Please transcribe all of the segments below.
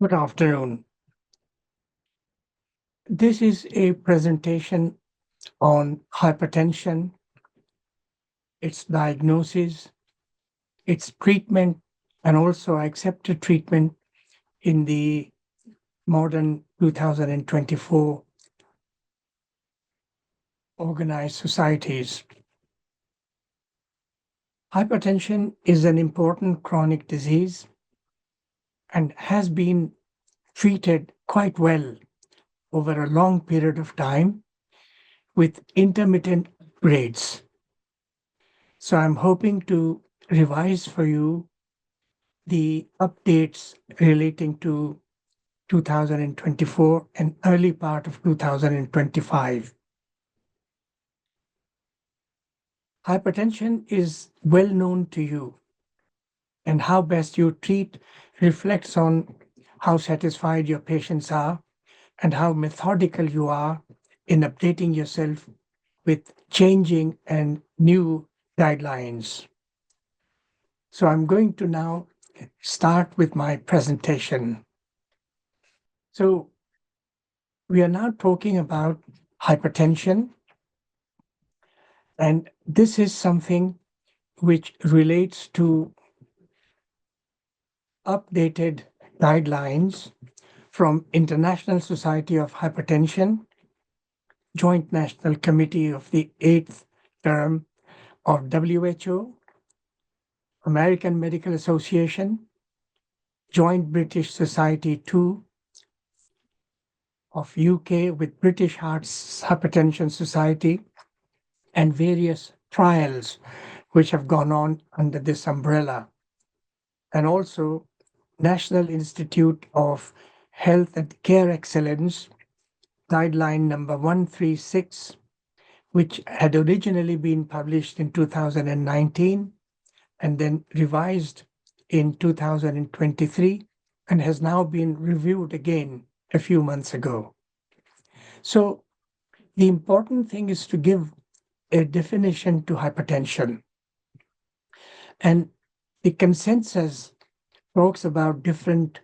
Good afternoon. This is a presentation on hypertension, its diagnosis, its treatment, and also accepted treatment in the modern 2024 organized societies. Hypertension is an important chronic disease and has been treated quite well over a long period of time with intermittent grades. So I'm hoping to revise for you the updates relating to 2024 and early part of 2025. Hypertension is well known to you, and how best you treat reflects on how satisfied your patients are and how methodical you are in updating yourself with changing and new guidelines. So I'm going to now start with my presentation. So we are now talking about hypertension, and this is something which relates to updated guidelines from International Society of Hypertension, Joint National Committee of the Eighth Term of WHO, American Medical Association, Joint British Society 2 of UK with British Hearts Hypertension Society, and various trials which have gone on under this umbrella, and also National Institute of Health and Care Excellence guideline number 136, which had originally been published in 2019 and then revised in 2023 and has now been reviewed again a few months ago. So the important thing is to give a definition to hypertension. And the consensus talks about different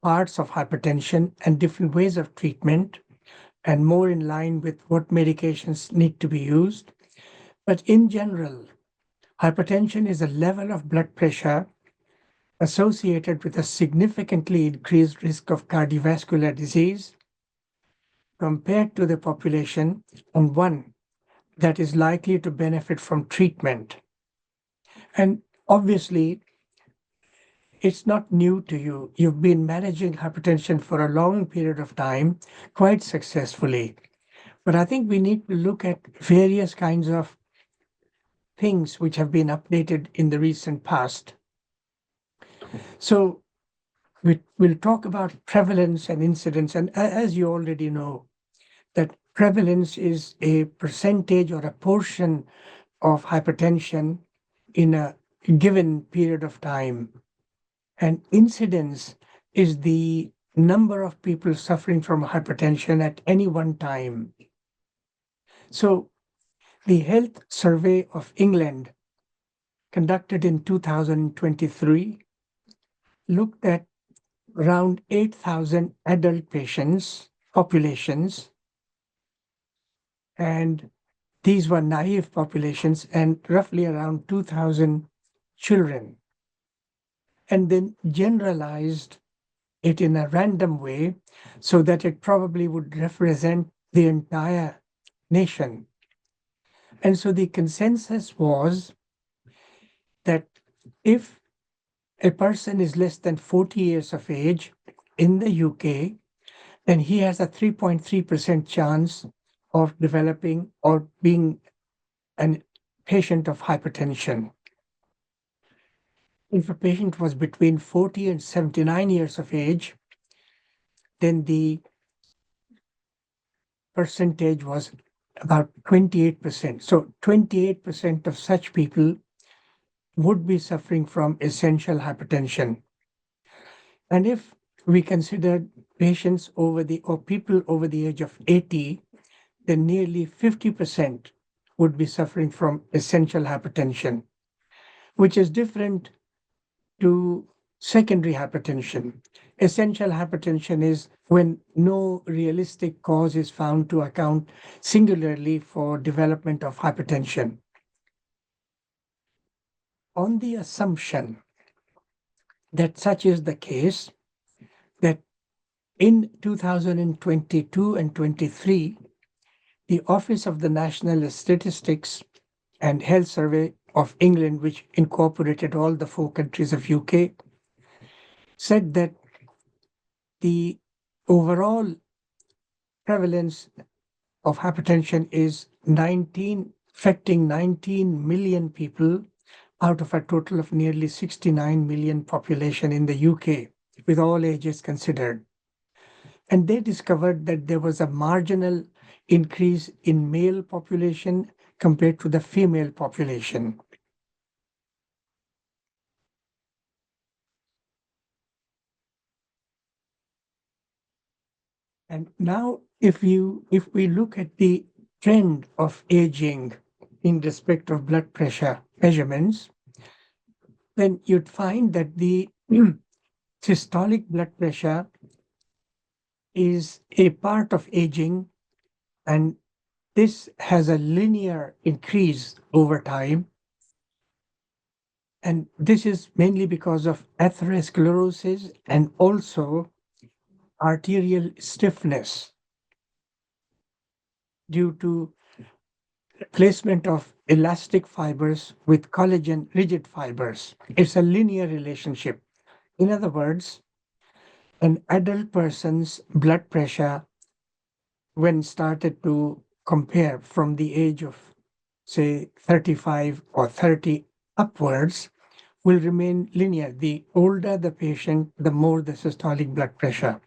parts of hypertension and different ways of treatment, and more in line with what medications need to be used. But in general, hypertension is a level of blood pressure associated with a significantly increased risk of cardiovascular disease compared to the population, and one that is likely to benefit from treatment. And obviously, it's not new to you. You've been managing hypertension for a long period of time, quite successfully. But I think we need to look at various kinds of things which have been updated in the recent past. So we'll talk about prevalence and incidence. And as you already know, that prevalence is a percentage or a portion of hypertension in a given period of time. And incidence is the number of people suffering from hypertension at any one time. So the Health Survey of England, conducted in 2023, looked at around 8,000 adult populations, and these were naive populations, and roughly around 2,000 children, and then generalized it in a random way so that it probably would represent the entire nation. And so the consensus was that if a person is less than 40 years of age in the UK, then he has a 3.3% chance of developing or being a patient of hypertension. If a patient was between 40 and 79 years of age, then the percentage was about 28%. So 28% of such people would be suffering from essential hypertension. And if we consider patients or people over the age of 80, then nearly 50% would be suffering from essential hypertension, which is different to Secondary hypertension. Essential hypertension is when no realistic cause is found to account singularly for development of hypertension. On the assumption that such is the case, that in 2022 and 23, the Office of the National Statistics and Health Survey of England, which incorporated all the four countries of UK, said that the overall prevalence of hypertension is affecting 19 million people out of a total of nearly 69 million population in the UK, with all ages considered. And they discovered that there was a marginal increase in male population compared to the female population. And now if we look at the trend of aging in respect of blood pressure measurements, then you'd find that the systolic blood pressure is a part of aging, and this has a linear increase over time. And this is mainly because of atherosclerosis and also arterial stiffness due to placement of elastic fibers with collagen rigid fibers. It's a linear relationship. In other words, an adult person's blood pressure, when started to compare from the age of, say, 35 or 30 upwards, will remain linear. The older the patient, the more the systolic blood pressure.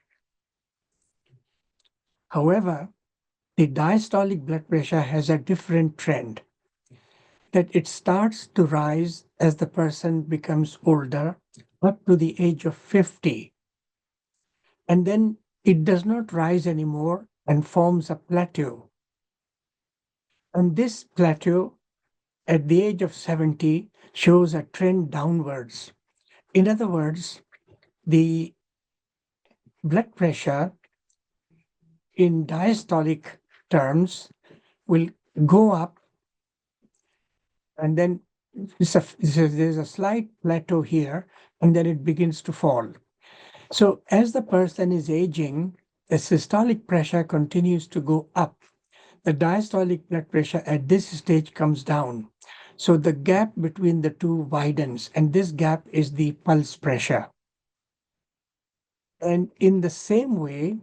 However, the diastolic blood pressure has a different trend, that it starts to rise as the person becomes older, up to the age of 50. And then it does not rise anymore and forms a plateau. And this plateau at the age of 70 shows a trend downwards. In other words, the blood pressure in diastolic terms will go up, and then there's a slight plateau here, and then it begins to fall. So as the person is aging, the systolic pressure continues to go up. The diastolic blood pressure at this stage comes down. So the gap between the two widens, and this gap is the pulse pressure. And in the same way,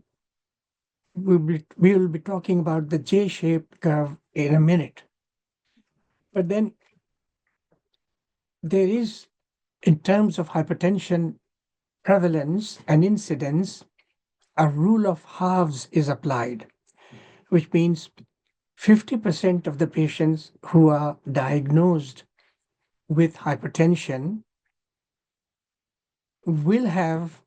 we will be talking about the J-shaped curve in a minute. But then there is, in terms of hypertension prevalence and incidence, a rule of halves is applied, which means 50% of the patients who are diagnosed with hypertension will have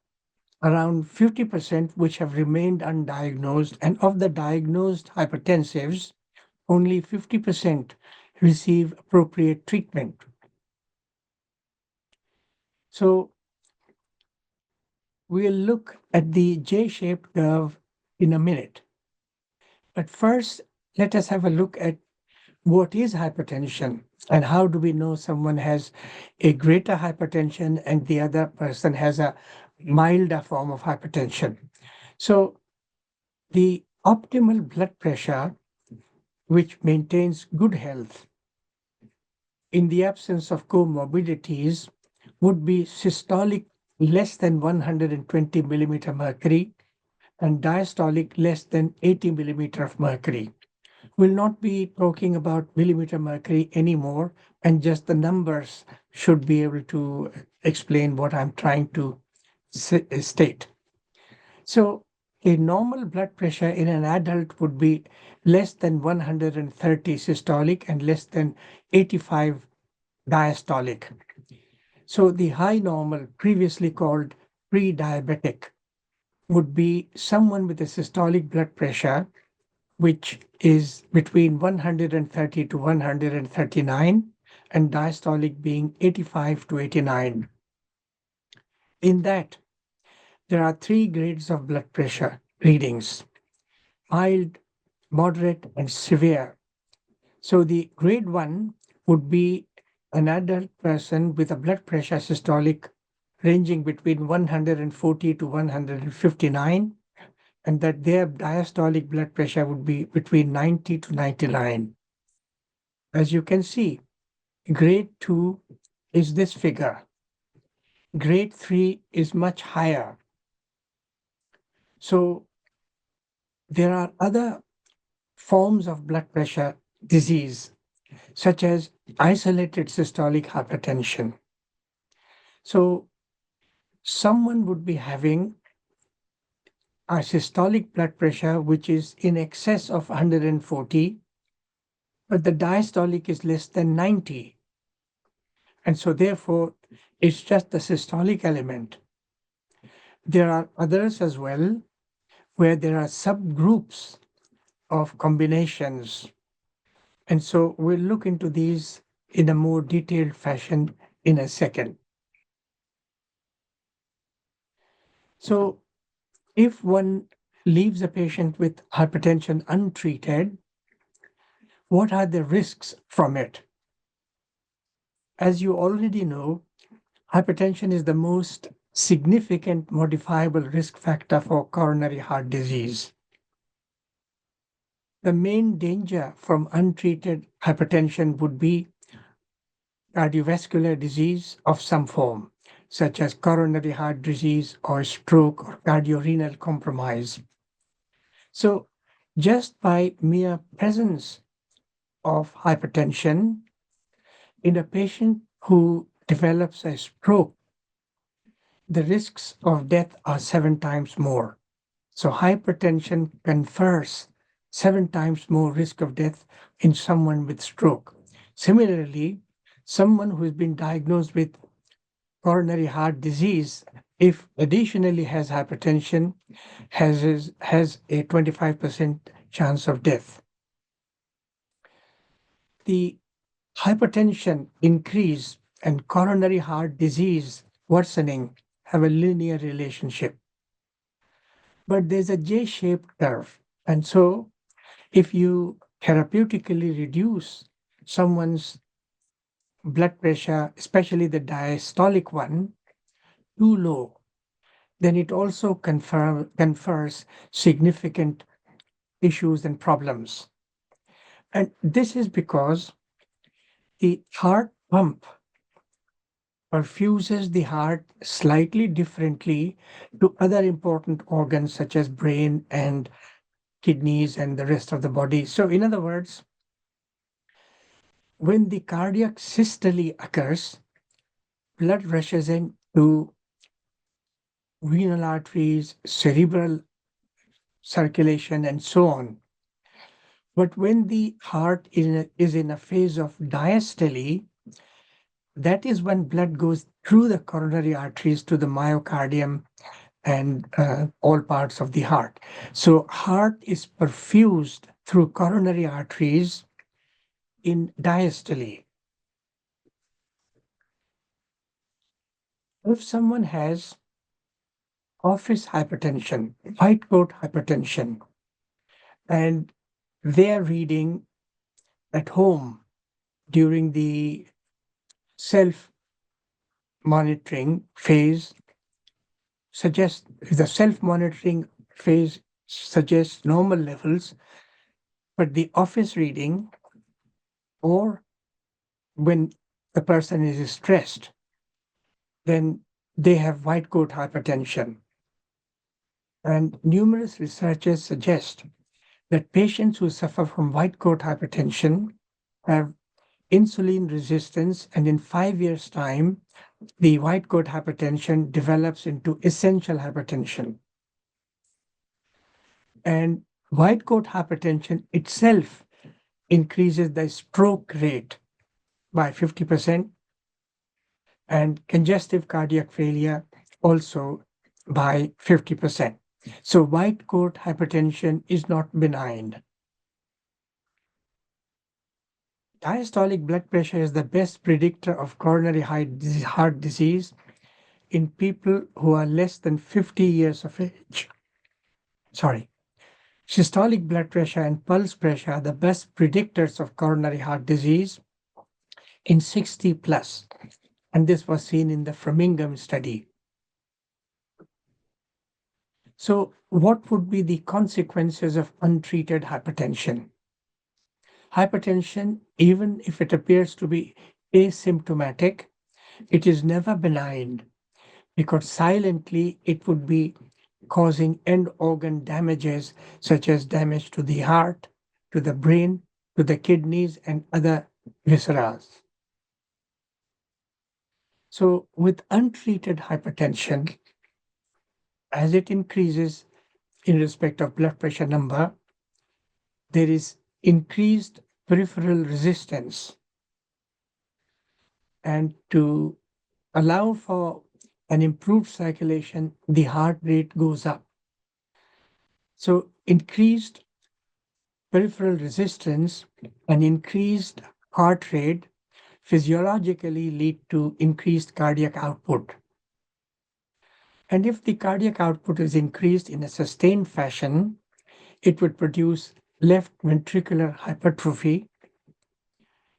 around 50% which have remained undiagnosed, and of the diagnosed hypertensives, only 50% receive appropriate treatment. So we'll look at the J-shaped curve in a minute. But first, let us have a look at what is hypertension and how do we know someone has a greater hypertension and the other person has a milder form of hypertension. So the optimal blood pressure, which maintains good health in the absence of comorbidities, would be systolic less than 120 millimeter mercury and diastolic less than 80 millimeter of mercury. We'll not be talking about millimeter mercury anymore, and just the numbers should be able to explain what I'm trying to state. So a normal blood pressure in an adult would be less than 130 systolic and less than 85 diastolic. So the high normal, previously called pre-diabetic, would be someone with a systolic blood pressure which is between 130 to 139 and diastolic being 85 to 89. In that, there are three grades of blood pressure readings: mild, moderate, and severe. So the grade 1 would be an adult person with a blood pressure systolic ranging between 140 to 159, and that their diastolic blood pressure would be between 90 to 99. As you can see, grade 2 is this figure. Grade 3 is much higher. So there are other forms of blood pressure disease, such as isolated systolic hypertension. So someone would be having a systolic blood pressure which is in excess of 140, but the diastolic is less than 90. And so therefore, it's just the systolic element. There are others as well where there are subgroups of combinations. And so we'll look into these in a more detailed fashion in a second. So if one leaves a patient with hypertension untreated, what are the risks from it? As you already know, hypertension is the most significant modifiable risk factor for coronary heart disease. The main danger from untreated hypertension would be cardiovascular disease of some form, such as coronary heart disease or stroke or cardiorenal compromise. So, just by mere presence of hypertension in a patient who develops a stroke, the risks of death are 7 times more. So hypertension confers 7 times more risk of death in someone with stroke. Similarly, someone who has been diagnosed with coronary heart disease, if additionally has hypertension, has a 25% chance of death. The hypertension increase and coronary heart disease worsening have a linear relationship. But there's a J-shaped curve. And so if you therapeutically reduce someone's blood pressure, especially the diastolic one, too low, then it also confers significant issues and problems. And this is because the heart pump perfuses the heart slightly differently to other important organs such as brain and kidneys and the rest of the body. So, in other words, when the cardiac systole occurs, blood rushes into renal arteries, cerebral circulation, and so on. But when the heart is in a phase of diastole, that is when blood goes through the coronary arteries to the myocardium and all parts of the heart. So heart is perfused through coronary arteries in diastole. If someone has office hypertension, white coat hypertension, and they are reading at home during the self monitoring phase, suggests the self monitoring phase suggests normal levels, but the office reading or when the person is stressed, then they have white coat hypertension. And numerous researchers suggest that patients who suffer from white coat hypertension have insulin resistance, and in 5 years' time, the white coat hypertension develops into essential hypertension. And white coat hypertension itself increases the stroke rate by 50% and congestive cardiac failure also by 50%. So white coat hypertension is not benign. Diastolic blood pressure is the best predictor of coronary heart disease in people who are less than 50 years of age. Sorry. Systolic blood pressure and pulse pressure are the best predictors of coronary heart disease in 60 plus. And this was seen in the Framingham study. So, what would be the consequences of untreated hypertension? Hypertension, even if it appears to be asymptomatic, it is never benign because silently it would be causing end organ damages such as damage to the heart, to the brain, to the kidneys, and other viscera. So, with untreated hypertension, as it increases in respect of blood pressure number, there is increased peripheral resistance. And to allow for an improved circulation, the heart rate goes up. So, increased peripheral resistance and increased heart rate physiologically lead to increased cardiac output. And if the cardiac output is increased in a sustained fashion, it would produce left ventricular hypertrophy,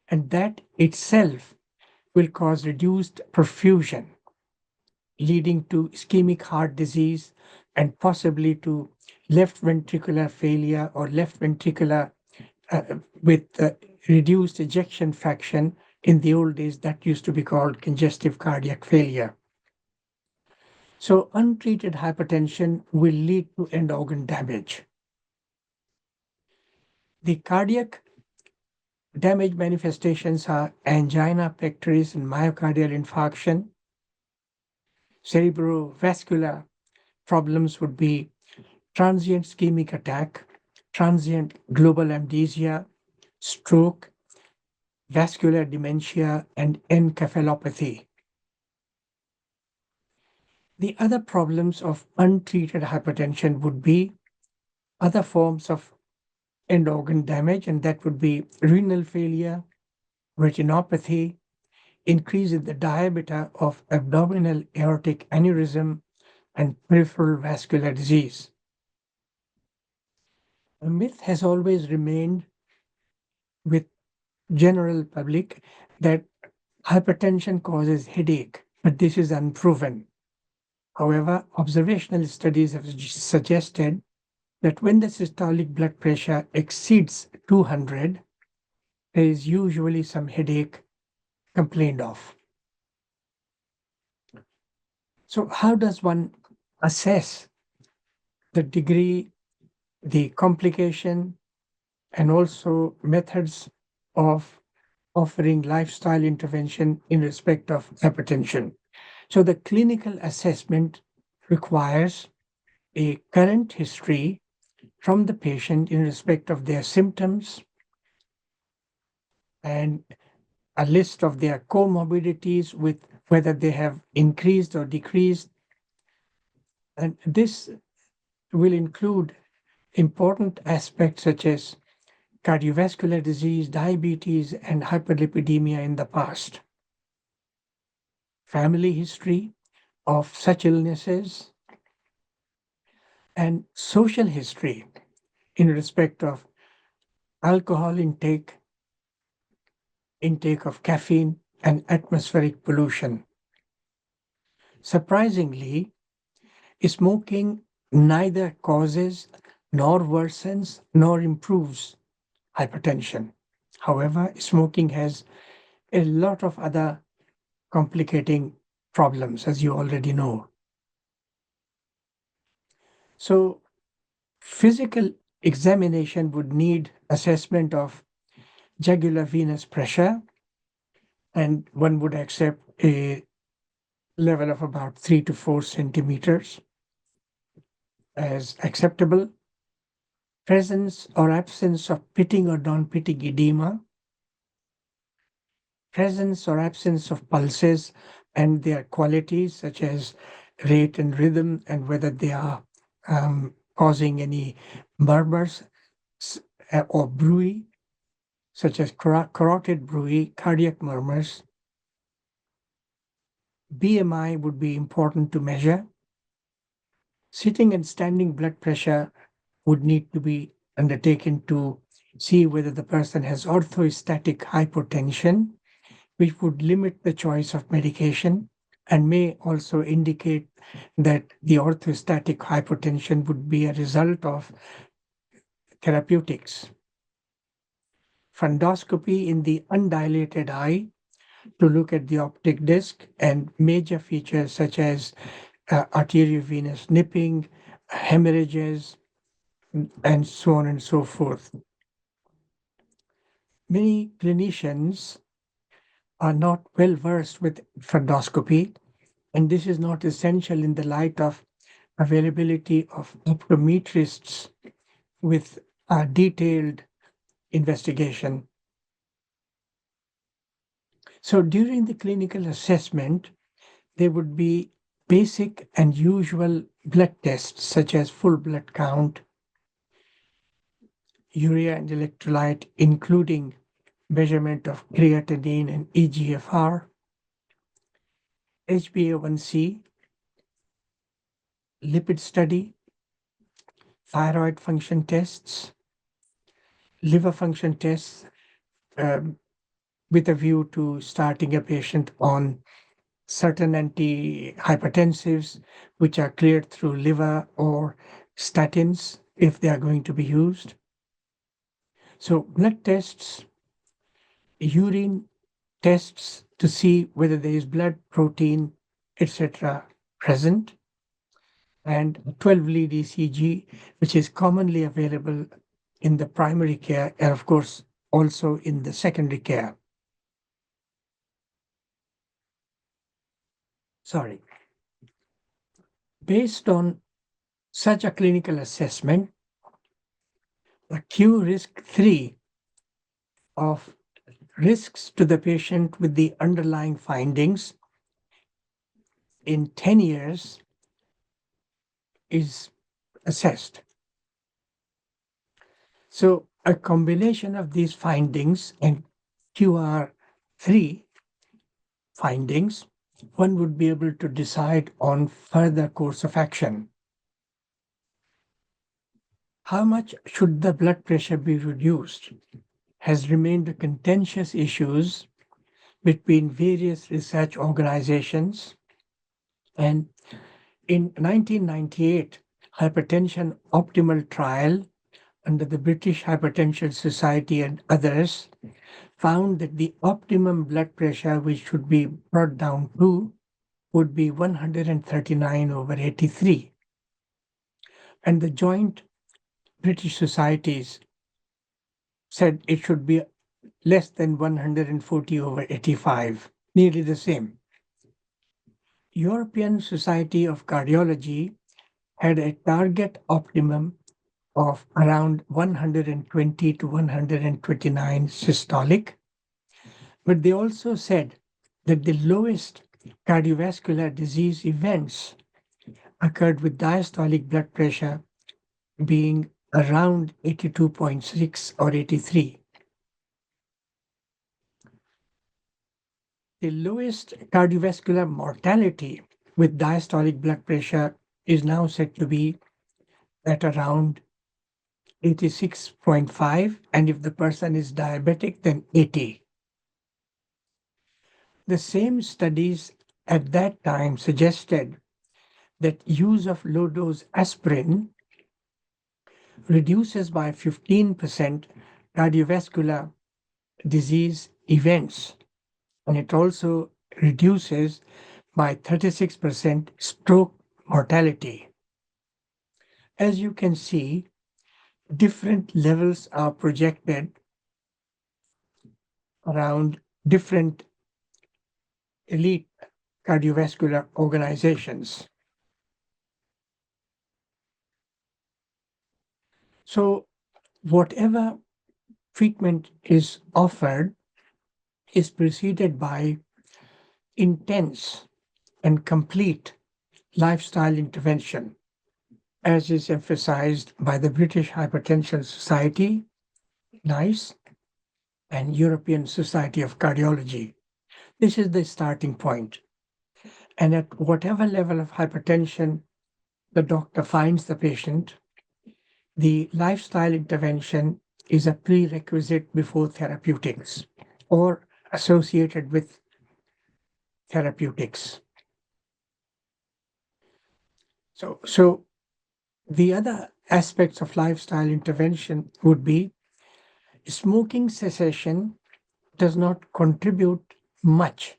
and that itself will cause reduced perfusion, leading to ischemic heart disease and possibly to left ventricular failure or left ventricular with reduced ejection fraction. In the old days, that used to be called congestive cardiac failure. So, untreated hypertension will lead to end organ damage. The cardiac damage manifestations are angina pectoris and myocardial infarction. Cerebrovascular problems would be transient ischemic attack, transient global amnesia, stroke, vascular dementia, and encephalopathy. The other problems of untreated hypertension would be other forms of end organ damage, and that would be renal failure, retinopathy, increase in the diameter of abdominal aortic aneurysm, and peripheral vascular disease. A myth has always remained with general public that hypertension causes headache, but this is unproven. However, observational studies have suggested that when the systolic blood pressure exceeds 200, there is usually some headache complained of. So, how does one assess the degree, the complication, and also methods of offering lifestyle intervention in respect of hypertension? So, the clinical assessment requires a current history from the patient in respect of their symptoms and a list of their comorbidities with whether they have increased or decreased. And this will include important aspects such as cardiovascular disease, diabetes, and hyperlipidemia in the past, family history of such illnesses, and social history in respect of alcohol intake of caffeine, and atmospheric pollution. Surprisingly, smoking neither causes nor worsens nor improves hypertension. However, smoking has a lot of other complicating problems, as you already know. So, physical examination would need assessment of jugular venous pressure, and one would accept a level of about 3 to 4 centimeters as acceptable. Presence or absence of pitting or non-pitting edema, presence or absence of pulses and their qualities such as rate and rhythm, and whether they are causing any murmurs or bruit, such as carotid bruit, cardiac murmurs. BMI would be important to measure. Sitting and standing blood pressure would need to be undertaken to see whether the person has orthostatic hypotension, which would limit the choice of medication and may also indicate that the orthostatic hypotension would be a result of therapeutics. Fundoscopy in the undilated eye to look at the optic disc and major features such as arteriovenous nipping, hemorrhages, and so on and so forth. Many clinicians are not well versed with fundoscopy, and this is not essential in the light of availability of optometrists with a detailed investigation. So during the clinical assessment, there would be basic and usual blood tests such as full blood count, urea and electrolyte, including measurement of creatinine and EGFR, HbA1c, lipid study, thyroid function tests, liver function tests, um, with a view to starting a patient on certain antihypertensives, which are cleared through liver or statins if they are going to be used. So, blood tests, urine tests to see whether there is blood, protein, etc. present, and 12 lead ECG, which is commonly available in the primary care and, of course, also in the secondary care. Sorry. Based on such a clinical assessment, the Q risk 3 of risks to the patient with the underlying findings in 10 years is assessed. So a combination of these findings and QR3 findings, one would be able to decide on further course of action. How much should the blood pressure be reduced has remained a contentious issue between various research organizations, and in 1998, hypertension optimal trial under the British Hypertension Society and others found that the optimum blood pressure which should be brought down to would be 139/83. And the joint British societies said it should be less than 140/85, nearly the same. European Society of Cardiology had a target optimum of around 120 to 129 systolic, but they also said that the lowest cardiovascular disease events occurred with diastolic blood pressure being around 82.6 or 83. The lowest cardiovascular mortality with diastolic blood pressure is now said to be at around 86.5, and if the person is diabetic, then 80. The same studies at that time suggested that use of low dose aspirin reduces by 15% cardiovascular disease events, and it also reduces by 36% stroke mortality. As you can see, different levels are projected around different elite cardiovascular organizations. So, whatever treatment is offered is preceded by intense and complete lifestyle intervention, as is emphasized by the British Hypertension Society, NICE, and European Society of Cardiology. This is the starting point. And at whatever level of hypertension the doctor finds the patient, the lifestyle intervention is a prerequisite before therapeutics or associated with therapeutics. So the other aspects of lifestyle intervention would be smoking cessation does not contribute much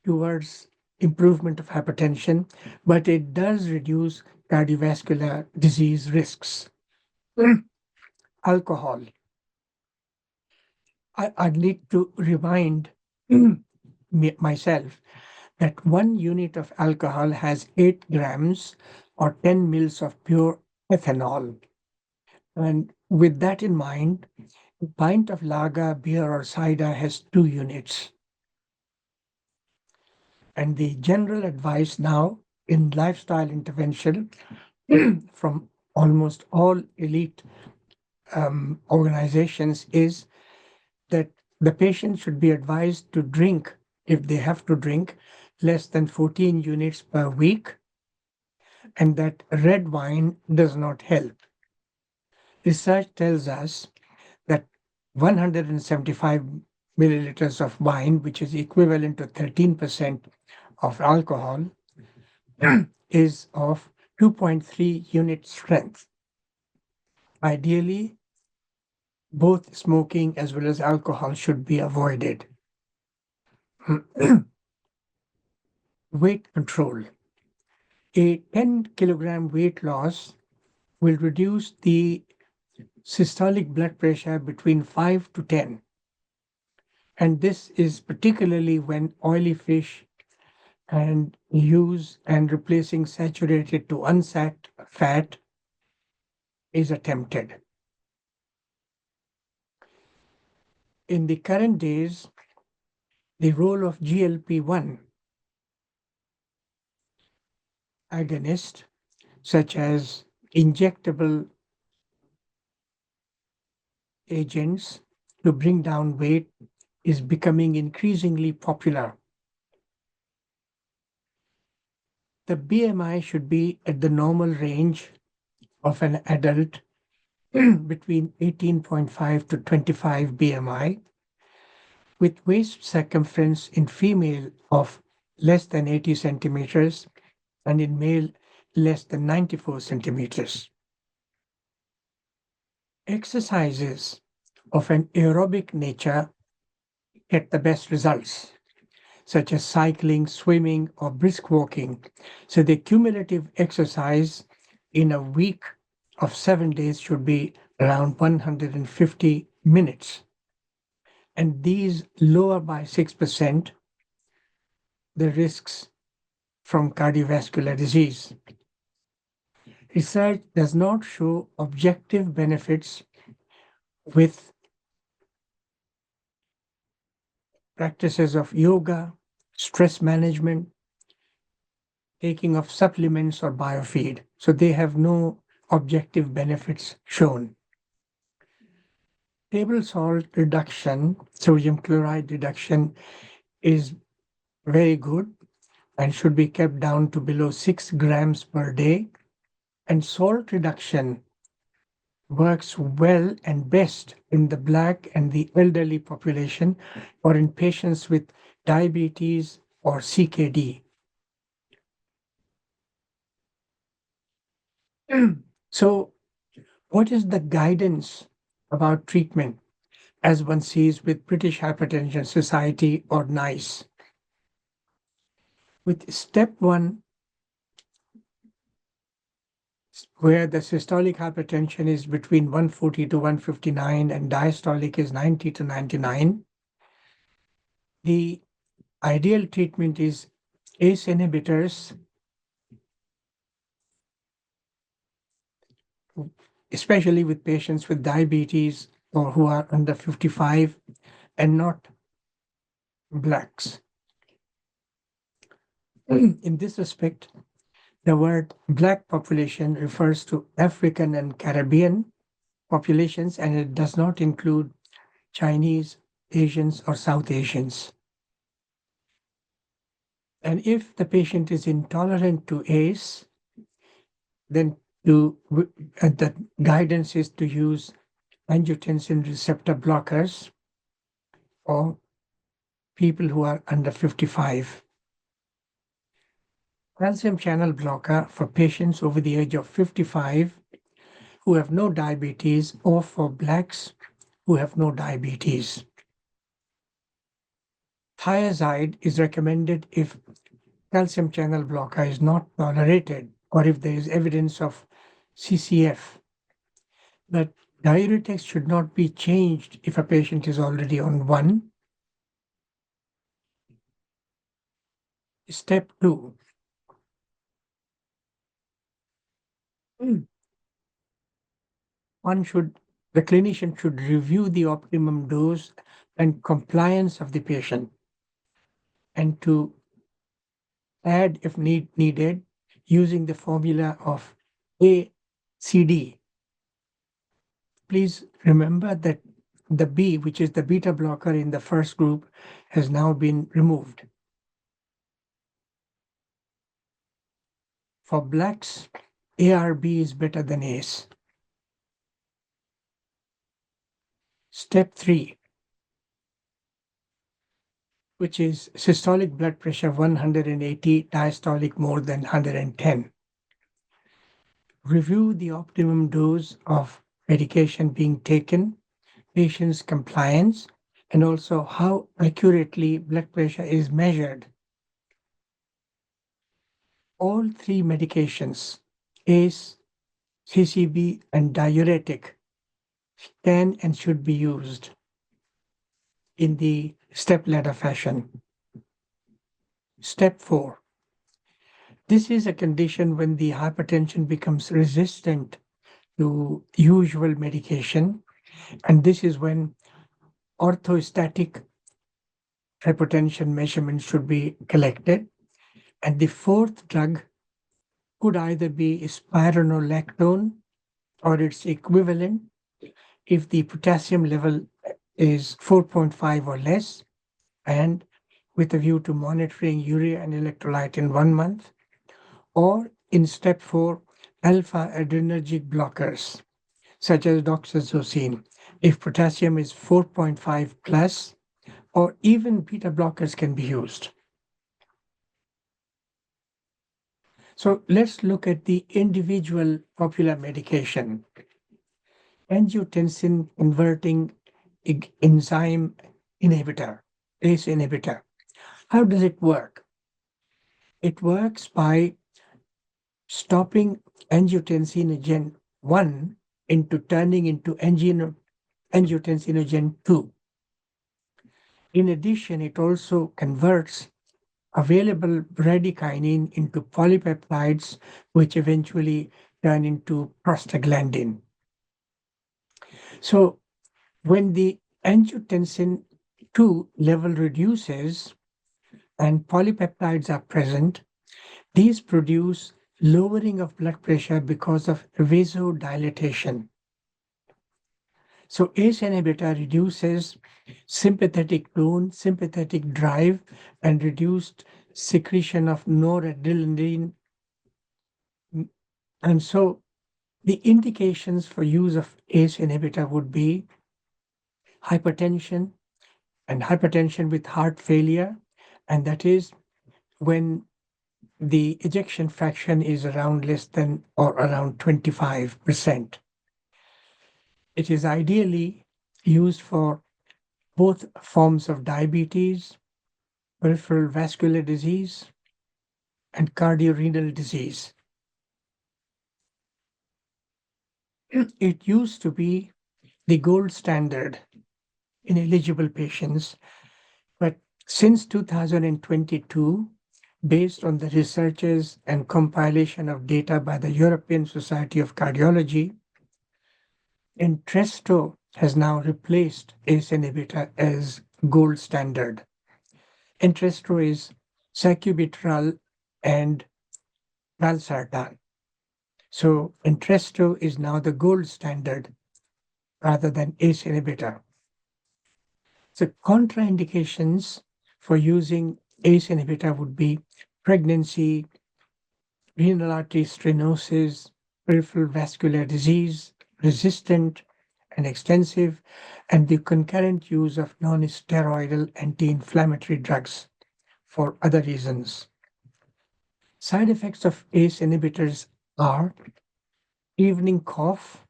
towards improvement of hypertension, but it does reduce cardiovascular disease risks. Alcohol. I need to remind myself that 1 unit of alcohol has 8 grams or 10 mils of pure ethanol. And with that in mind, a pint of lager, beer, or cider has 2 units. And the general advice now in lifestyle intervention from almost all elite organizations is that the patient should be advised to drink, if they have to drink, less than 14 units per week, and that red wine does not help. Research tells us that 175 milliliters of wine, which is equivalent to 13% of alcohol, is of 2.3 unit strength. Ideally, both smoking as well as alcohol should be avoided. Weight control. A 10 kilogram weight loss will reduce the systolic blood pressure between 5 to 10. And this is particularly when oily fish and use and replacing saturated to unsat fat is attempted. In the current days, the role of GLP-1 agonist, such as injectable agents to bring down weight, is becoming increasingly popular. The BMI should be at the normal range of an adult between 18.5 to 25 BMI, with waist circumference in female of less than 80 centimeters and in male less than 94 centimeters. Exercises of an aerobic nature get the best results, such as cycling, swimming, or brisk walking. So the cumulative exercise in a week of 7 days should be around 150 minutes. And these lower by 6% the risks from cardiovascular disease. Research does not show objective benefits with practices of yoga, stress management, taking of supplements or biofeed. So they have no objective benefits shown. Table salt reduction, sodium chloride reduction is very good and should be kept down to below 6 grams per day. And salt reduction works well and best in the Black and the elderly population or in patients with diabetes or CKD. So, what is the guidance about treatment as one sees with British Hypertension Society or NICE? With step one, where the systolic hypertension is between 140 to 159 and diastolic is 90 to 99, the ideal treatment is ACE inhibitors, especially with patients with diabetes or who are under 55 and not blacks. In this respect, the word black population refers to African and Caribbean populations, and it does not include Chinese, Asians, or South Asians. And if the patient is intolerant to ACE, then the guidance is to use angiotensin receptor blockers or people who are under 55. Calcium channel blocker for patients over the age of 55 who have no diabetes or for blacks who have no diabetes. Thiazide is recommended if calcium channel blocker is not tolerated or if there is evidence of CCF. But diuretics should not be changed if a patient is already on one. Step 2. The clinician should review the optimum dose and compliance of the patient and to add if needed using the formula of ACD. Please remember that the B, which is the beta blocker in the first group, has now been removed. For blacks, ARB is better than ACE. Step 3, which is systolic blood pressure 180, diastolic more than 110. Review the optimum dose of medication being taken, patient's compliance, and also how accurately blood pressure is measured. All three medications, ACE, CCB, and diuretic, can and should be used in the step-ladder fashion. Step 4. This is a condition when the hypertension becomes resistant to usual medication, and this is when orthostatic hypertension measurements should be collected. And the fourth drug could either be spironolactone or its equivalent if the potassium level is 4.5 or less, and with a view to monitoring urea and electrolyte in 1 month, or in step 4, alpha adrenergic blockers such as doxazosine if potassium is 4.5 plus, or even beta blockers can be used. So let's look at the individual popular medication. Angiotensin converting enzyme inhibitor, ACE inhibitor. How does it work? It works by stopping angiotensinogen 1 into turning into angiotensinogen 2. In addition, it also converts available bradykinin into polypeptides, which eventually turn into prostaglandin. So when the angiotensin 2 level reduces and polypeptides are present, these produce lowering of blood pressure because of vasodilatation. So ACE inhibitor reduces sympathetic tone, sympathetic drive, and reduced secretion of noradrenaline. And so the indications for use of ACE inhibitor would be hypertension and hypertension with heart failure, and that is when the ejection fraction is around less than or around 25%. It is ideally used for both forms of diabetes, peripheral vascular disease, and cardiorenal disease. It used to be the gold standard in eligible patients, but since 2022, based on the researches and compilation of data by the European Society of Cardiology, Entresto has now replaced ACE inhibitor as gold standard. Entresto is sacubitril and valsartan. So Entresto is now the gold standard rather than ACE inhibitor. So contraindications for using ACE inhibitor would be pregnancy, renal artery stenosis, peripheral vascular disease, resistant and extensive, and the concurrent use of non-steroidal anti-inflammatory drugs for other reasons. Side effects of ACE inhibitors are evening cough,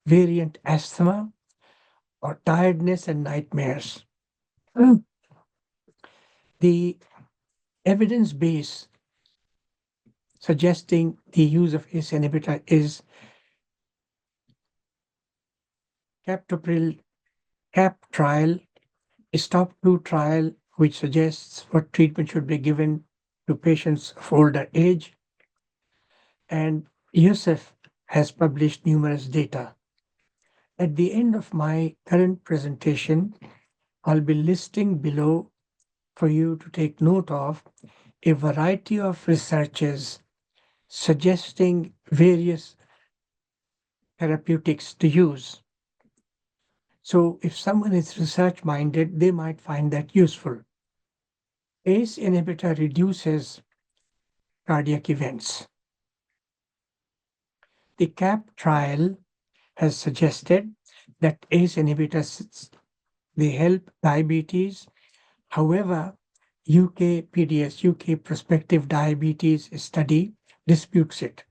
variant asthma, or tiredness and nightmares. Mm. The evidence base suggesting the use of ACE inhibitor is captopril CAP trial, a STOP2 trial, which suggests what treatment should be given to patients of older age, and Yusuf has published numerous data. At the end of my current presentation, I'll be listing below for you to take note of a variety of researches suggesting various therapeutics to use. So if someone is research minded, they might find that useful. ACE inhibitor reduces cardiac events. The CAP trial has suggested that ACE inhibitors they help diabetes. However, UK PDS, UK Prospective Diabetes Study disputes it.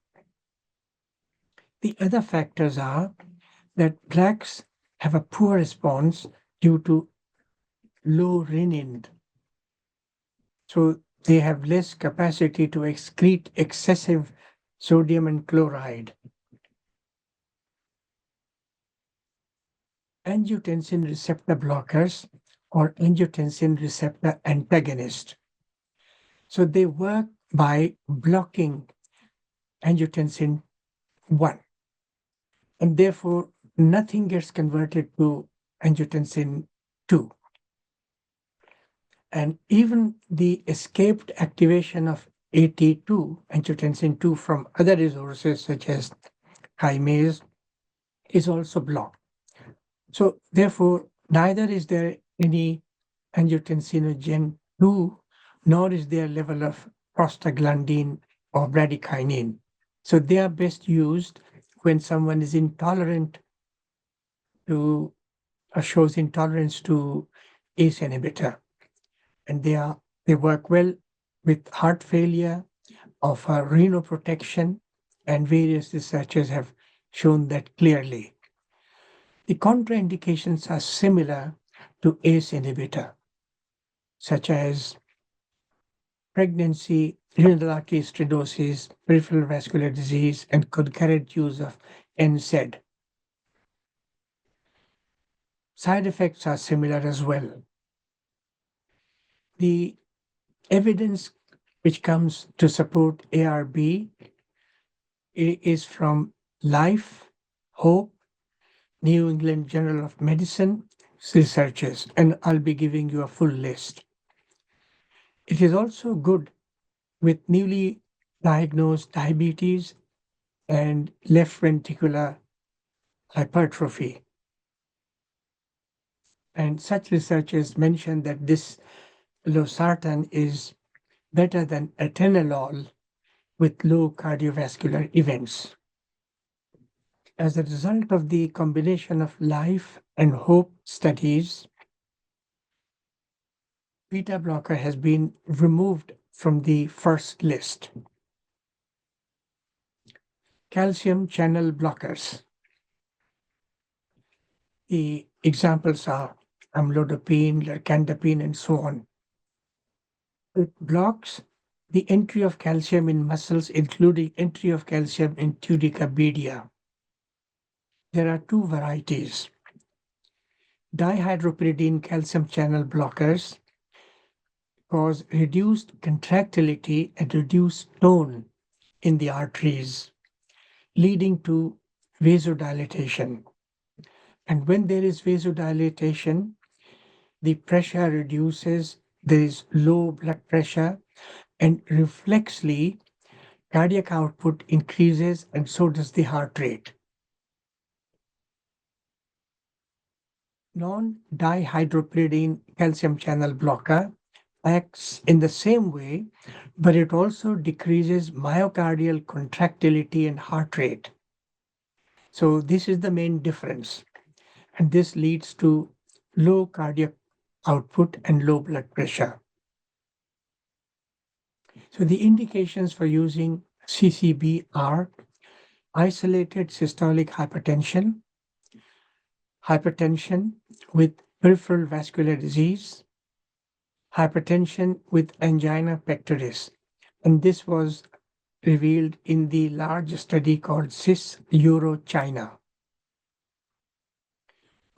The other factors are that blacks have a poor response due to low renin. So they have less capacity to excrete excessive sodium and chloride. Angiotensin receptor blockers or angiotensin receptor antagonist. So they work by blocking angiotensin 1, and therefore nothing gets converted to angiotensin 2. And even the escaped activation of AT2, angiotensin 2, from other resources such as chymase is also blocked. So therefore, neither is there any angiotensinogen 2, nor is there level of prostaglandin or bradykinin. So they are best used when someone is intolerant to or shows intolerance to ACE inhibitor, and they work well with heart failure, offer renal protection, and various researchers have shown that clearly. The contraindications are similar to ACE inhibitor, such as pregnancy, renal artery stenosis, peripheral vascular disease, and concurrent use of NSAID. Side effects are similar as well. The evidence which comes to support ARB is from Life, Hope, New England Journal of Medicine researchers, and I'll be giving you a full list. It is also good with newly diagnosed diabetes and left ventricular hypertrophy. And such researchers mention that this losartan is better than atenolol with low cardiovascular events. As a result of the combination of life and hope studies, beta blocker has been removed from the first list. Calcium channel blockers. The examples are amlodipine, lercantapine, and so on. It blocks the entry of calcium in muscles, including entry of calcium in tunica media. There are two varieties. Dihydropyridine calcium channel blockers cause reduced contractility and reduced tone in the arteries, leading to vasodilatation. And when there is vasodilatation, the pressure reduces, there is low blood pressure, and reflexly, cardiac output increases, and so does the heart rate. Non-dihydropyridine calcium channel blocker acts in the same way, but it also decreases myocardial contractility and heart rate. So this is the main difference. And this leads to low cardiac output and low blood pressure. So the indications for using CCB are isolated systolic hypertension, hypertension with peripheral vascular disease, hypertension with angina pectoris. And this was revealed in the large study called CIS Euro China.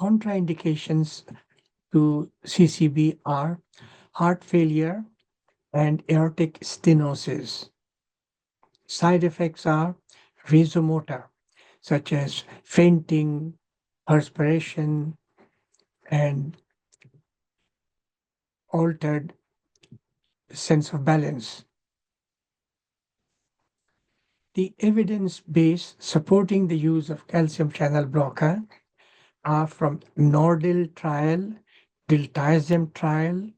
Contraindications to CCB are heart failure and aortic stenosis. Side effects are vasomotor, such as fainting, perspiration, and altered sense of balance. The evidence base supporting the use of calcium channel blocker are from Nordil trial, Diltiazem trial,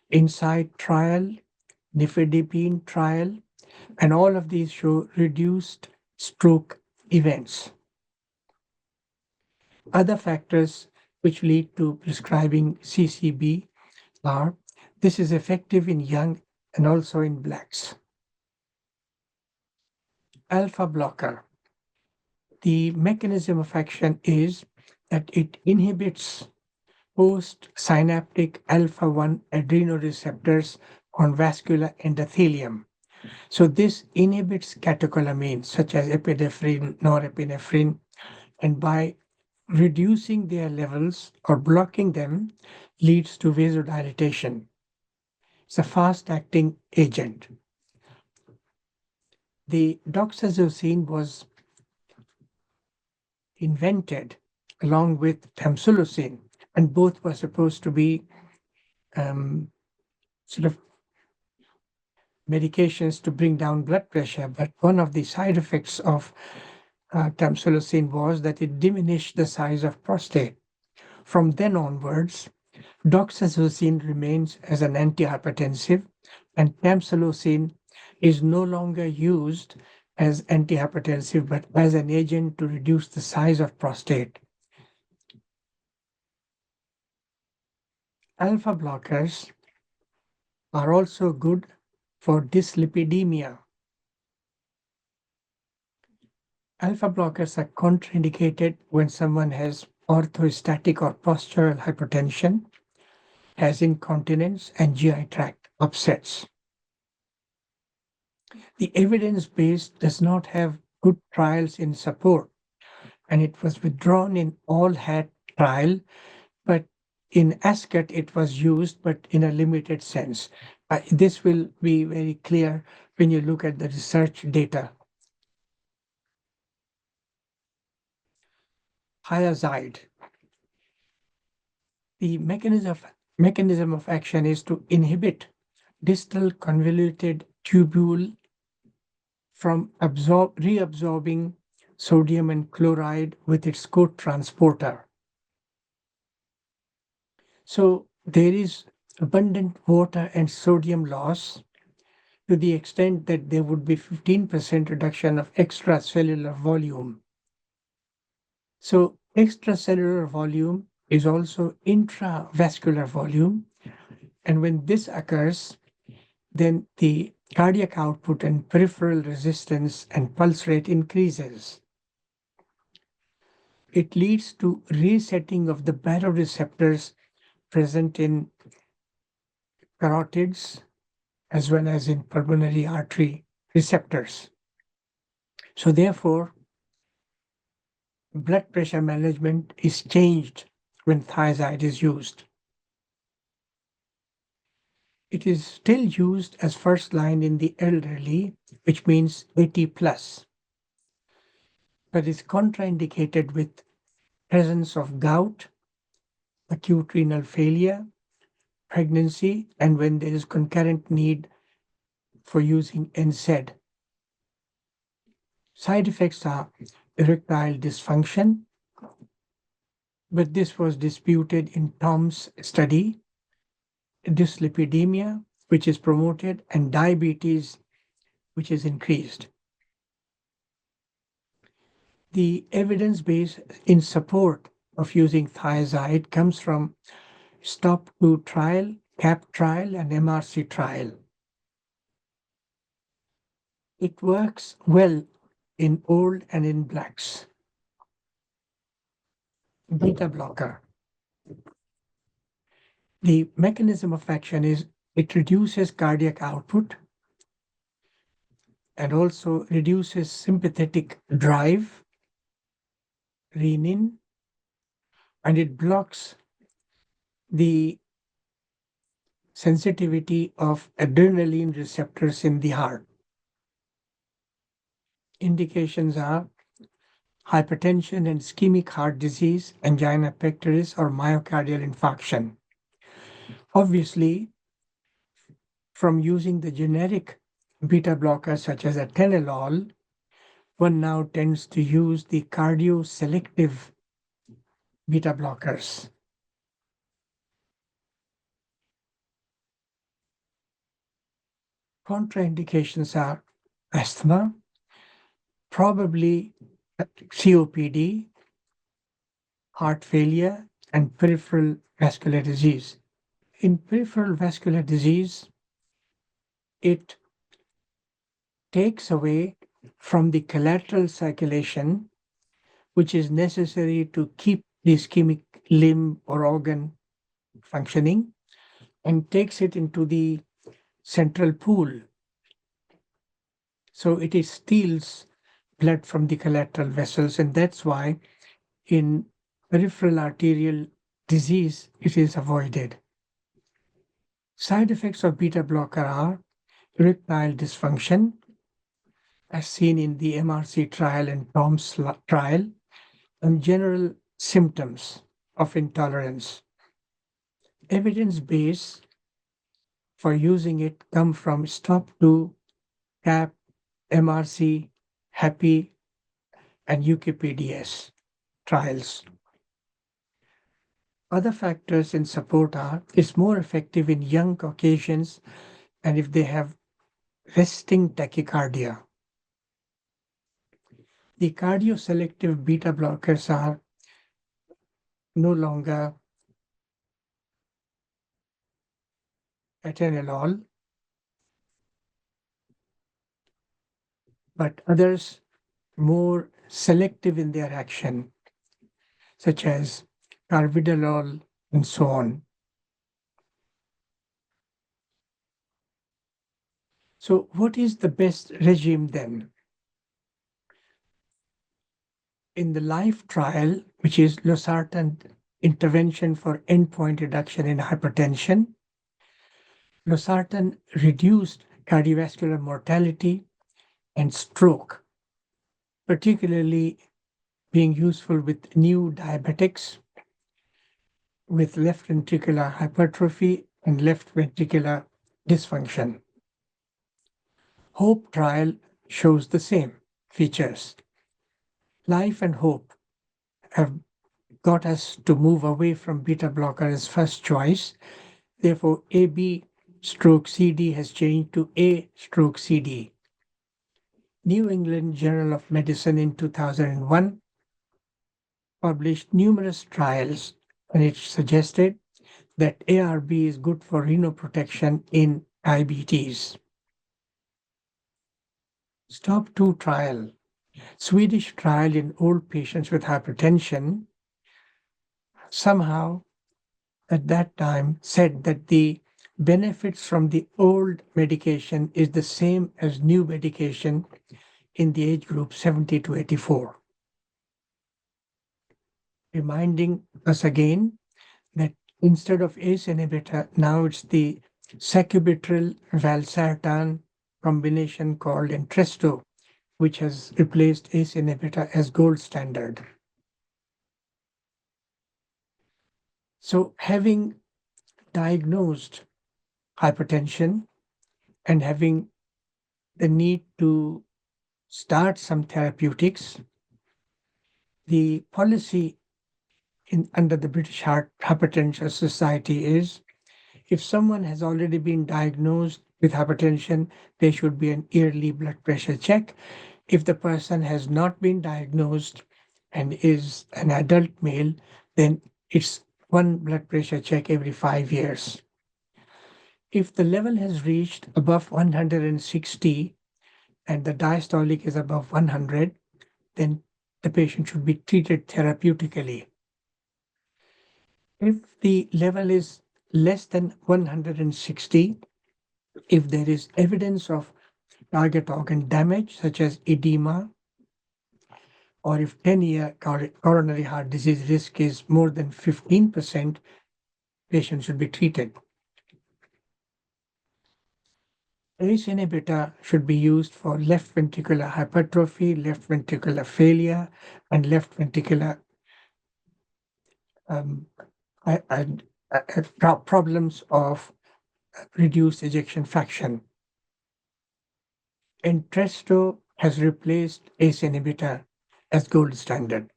Insight trial, Nifedipine trial, and all of these show reduced stroke events. Other factors which lead to prescribing CCB are this is effective in young and also in blacks. Alpha blocker. The mechanism of action is that it inhibits post-synaptic alpha-1 adrenoreceptors on vascular endothelium. So this inhibits catecholamines such as epinephrine, norepinephrine, and by reducing their levels or blocking them leads to vasodilatation. It's a fast-acting agent. The doxazosine was invented along with tamsulosin, and both were supposed to be sort of medications to bring down blood pressure. But one of the side effects of tamsulosin was that it diminished the size of prostate. From then onwards, doxazosine remains as an antihypertensive, and tamsulosin is no longer used as antihypertensive but as an agent to reduce the size of prostate. Alpha blockers are also good for dyslipidemia. Alpha blockers are contraindicated when someone has orthostatic or postural hypertension, has incontinence, and GI tract upsets. The evidence base does not have good trials in support, and it was withdrawn in all hat trial, but in ASCOT it was used, but in a limited sense. This will be very clear when you look at the research data. Thiazide. The mechanism of action is to inhibit distal convoluted tubule from reabsorbing sodium and chloride with its co-transporter. So there is abundant water and sodium loss to the extent that there would be 15% reduction of extracellular volume. So extracellular volume is also intravascular volume. And when this occurs, then the cardiac output and peripheral resistance and pulse rate increases. It leads to resetting of the baroreceptors present in carotids as well as in pulmonary artery receptors. So therefore, blood pressure management is changed when thiazide is used. It is still used as first line in the elderly, which means 80 plus, but is contraindicated with presence of gout, acute renal failure, pregnancy, and when there is concurrent need for using NSAID. Side effects are erectile dysfunction, but this was disputed in Tom's study, dyslipidemia, which is promoted, and diabetes, which is increased. The evidence base in support of using thiazide comes from STOP 2 trial, CAP trial, and MRC trial. It works well in old and in blacks. Beta blocker. The mechanism of action is it reduces cardiac output and also reduces sympathetic drive, renin, and it blocks the sensitivity of adrenaline receptors in the heart. Indications are hypertension and ischemic heart disease, angina pectoris, or myocardial infarction. Obviously, from using the generic beta blockers such as atenolol, one now tends to use the cardioselective beta blockers. Contraindications are asthma, probably COPD, heart failure, and peripheral vascular disease. In peripheral vascular disease, it takes away from the collateral circulation, which is necessary to keep the ischemic limb or organ functioning, and takes it into the central pool. So it steals blood from the collateral vessels, and that's why in peripheral arterial disease it is avoided. Side effects of beta blocker are erectile dysfunction, as seen in the MRC trial and TOMS trial, and general symptoms of intolerance. Evidence base for using it come from STOP 2, CAP, MRC, HAPPY, and UKPDS trials. Other factors in support are it's more effective in young Caucasians and if they have resting tachycardia. The cardioselective beta blockers are no longer atenolol, but others more selective in their action, such as carvedilol and so on. So, what is the best regime then? In the LIFE trial, which is losartan intervention for endpoint reduction in hypertension, losartan reduced cardiovascular mortality and stroke, particularly being useful with new diabetics with left ventricular hypertrophy and left ventricular dysfunction. HOPE trial shows the same features. LIFE and HOPE have got us to move away from beta blocker as first choice. Therefore, AB stroke CD has changed to A stroke CD. New England Journal of Medicine in 2001 published numerous trials and it suggested that ARB is good for renal protection in diabetes. STOP 2 trial, Swedish trial in old patients with hypertension, somehow at that time said that the benefits from the old medication is the same as new medication in the age group 70 to 84. Reminding us again that instead of ACE inhibitor, now it's the sacubitril valsartan combination called Entresto, which has replaced ACE inhibitor as gold standard. So having diagnosed hypertension and having the need to start some therapeutics, the policy under the British Hypertension Society is If someone has already been diagnosed with hypertension, there should be an yearly blood pressure check. If the person has not been diagnosed and is an adult male, then it's one blood pressure check every 5 years. If the level has reached above 160 and the diastolic is above 100, then the patient should be treated therapeutically. If the level is less than 160, if there is evidence of target organ damage, such as edema, or if 10-year coronary heart disease risk is more than 15%, patients should be treated. ACE inhibitor should be used for left ventricular hypertrophy, left ventricular failure, and left ventricular um, and problems of reduced ejection fraction. Entresto has replaced ACE inhibitor as gold standard.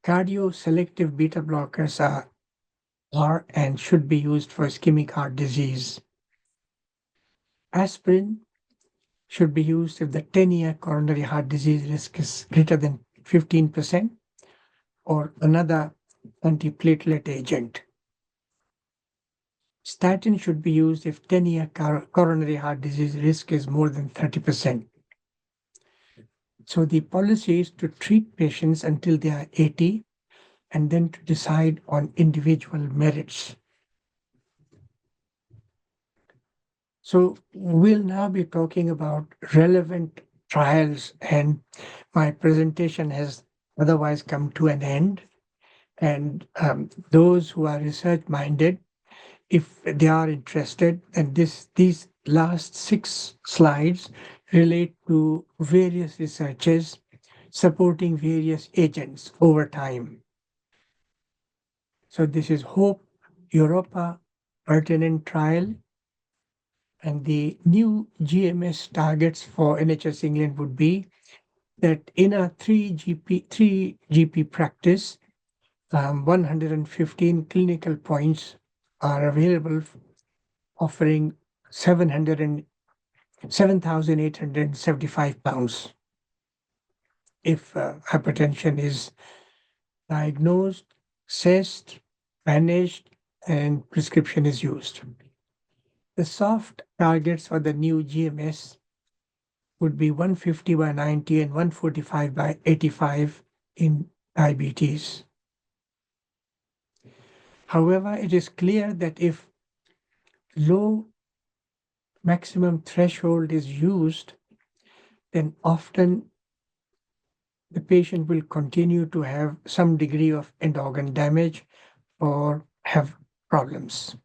Cardioselective beta blockers are and should be used for ischemic heart disease. Aspirin should be used if the 10-year coronary heart disease risk is greater than 15%, or another antiplatelet agent. Statin should be used if 10-year coronary heart disease risk is more than 30%. So the policy is to treat patients until they are 80 and then to decide on individual merits. So we'll now be talking about relevant trials, and my presentation has otherwise come to an end. And those who are research minded, if they are interested, and these last 6 slides relate to various researches supporting various agents over time. So this is HOPE Europa pertinent trial, and the new GMS targets for NHS England would be that in a 3 GP practice, 115 clinical points are available, offering 7,875 pounds if hypertension is diagnosed, assessed, managed, and prescription is used. The soft targets for the new GMS would be 150 by 90 and 145 by 85 in diabetes. However, it is clear that if low maximum threshold is used, then often the patient will continue to have some degree of end organ damage or have problems.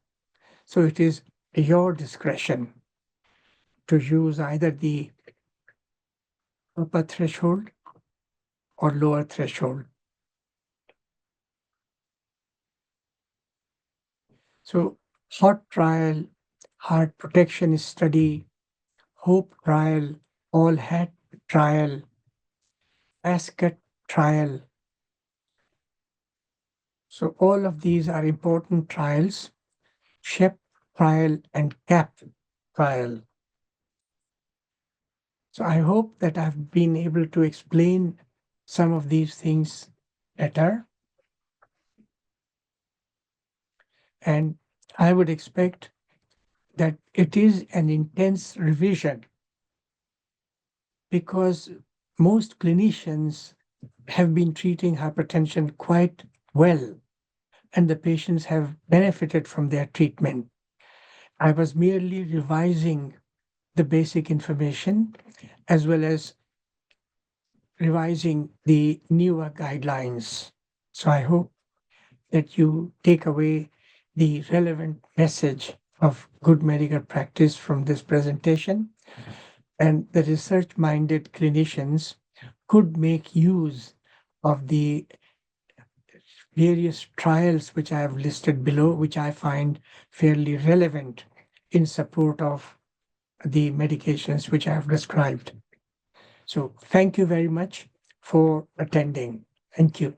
So it is your discretion to use either the upper threshold or lower threshold. So HOT trial, heart protection study, HOPE trial, all HAT trial, ASCOT trial. So all of these are important trials, SHEP trial and CAP trial. So I hope that I've been able to explain some of these things better. And I would expect that it is an intense revision because most clinicians have been treating hypertension quite well, and the patients have benefited from their treatment. I was merely revising the basic information as well as revising the newer guidelines. So I hope that you take away the relevant message of good medical practice from this presentation, and the research-minded clinicians could make use of the various trials which I have listed below, which I find fairly relevant in support of the medications which I have described. So thank you very much for attending. Thank you.